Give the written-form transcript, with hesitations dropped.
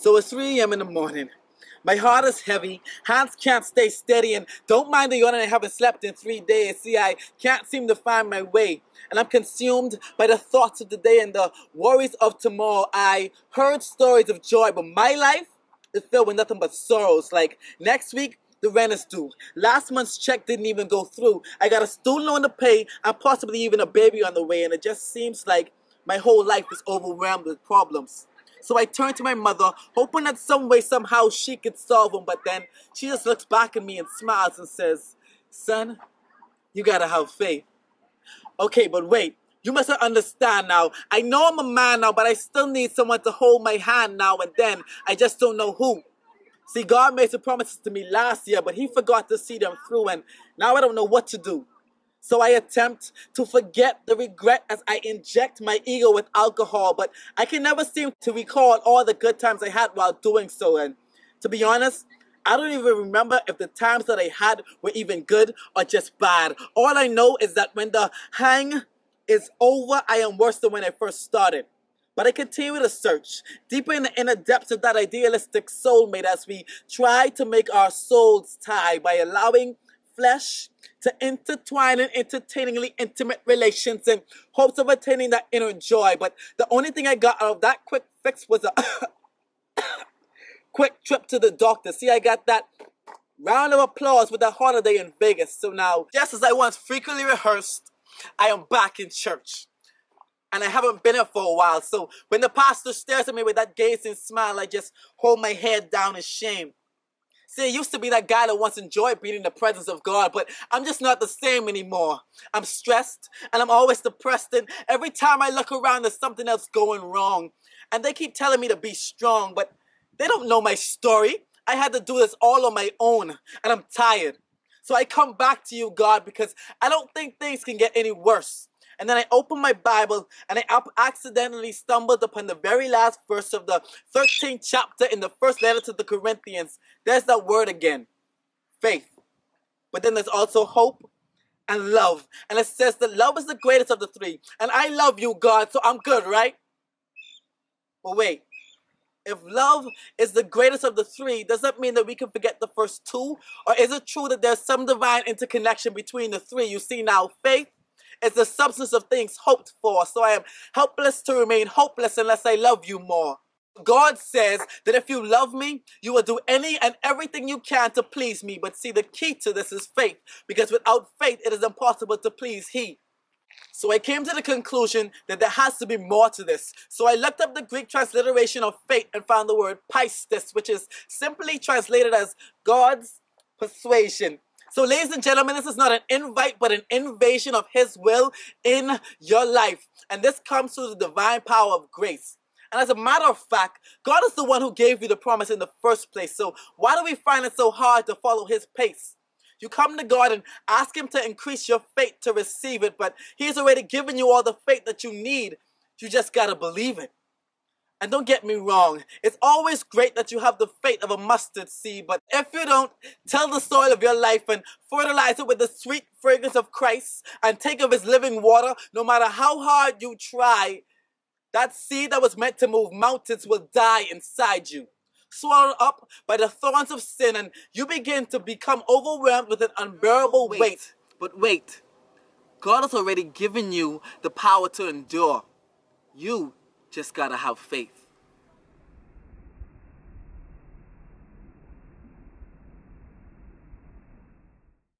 So it's 3 a.m. in the morning. My heart is heavy, hands can't stay steady, and don't mind the yawn, I haven't slept in 3 days. See, I can't seem to find my way, and I'm consumed by the thoughts of the day and the worries of tomorrow. I heard stories of joy, but my life is filled with nothing but sorrows. Like next week, the rent is due. Last month's check didn't even go through. I got a student loan to pay, and possibly even a baby on the way, and it just seems like my whole life is overwhelmed with problems. So I turned to my mother, hoping that some way, somehow she could solve them. But then she just looks back at me and smiles and says, "Son, you gotta have faith." Okay, but wait, you must understand now. I know I'm a man now, but I still need someone to hold my hand now and then. I just don't know who. See, God made some promises to me last year, but He forgot to see them through, and now I don't know what to do. So I attempt to forget the regret as I inject my ego with alcohol, but I can never seem to recall all the good times I had while doing so. And to be honest, I don't even remember if the times that I had were even good or just bad. All I know is that when the hang is over, I am worse than when I first started. But I continue to search deeper in the inner depths of that idealistic soulmate as we try to make our souls tie by allowing flesh to intertwine in entertainingly intimate relations in hopes of attaining that inner joy. But the only thing I got out of that quick fix was a quick trip to the doctor. See, I got that round of applause with that holiday in Vegas. So now, just as I once frequently rehearsed, I am back in church. And I haven't been here for a while. So when the pastor stares at me with that gazing smile, I just hold my head down in shame. See, I used to be that guy that once enjoyed being in the presence of God, but I'm just not the same anymore. I'm stressed, and I'm always depressed, and every time I look around, there's something else going wrong. And they keep telling me to be strong, but they don't know my story. I had to do this all on my own, and I'm tired. So I come back to you, God, because I don't think things can get any worse. And then I opened my Bible and I accidentally stumbled upon the very last verse of the 13th chapter in the first letter to the Corinthians. There's that word again, faith. But then there's also hope and love. And it says that love is the greatest of the three. And I love you, God, so I'm good, right? But wait, if love is the greatest of the three, does that mean that we can forget the first two? Or is it true that there's some divine interconnection between the three? You see now, faith is the substance of things hoped for. So I am helpless to remain hopeless unless I love you more. God says that if you love me, you will do any and everything you can to please me. But see, the key to this is faith. Because without faith, it is impossible to please He. So I came to the conclusion that there has to be more to this. So I looked up the Greek transliteration of faith and found the word pistis, which is simply translated as God's persuasion. So ladies and gentlemen, this is not an invite, but an invasion of His will in your life. And this comes through the divine power of grace. And as a matter of fact, God is the one who gave you the promise in the first place. So why do we find it so hard to follow His pace? You come to God and ask Him to increase your faith to receive it, but He's already given you all the faith that you need. You just got to believe it. And don't get me wrong, it's always great that you have the faith of a mustard seed, but if you don't, till the soil of your life and fertilize it with the sweet fragrance of Christ and take of His living water, no matter how hard you try, that seed that was meant to move mountains will die inside you, swallowed up by the thorns of sin, and you begin to become overwhelmed with an unbearable weight. But wait, God has already given you the power to endure. You just gotta have faith.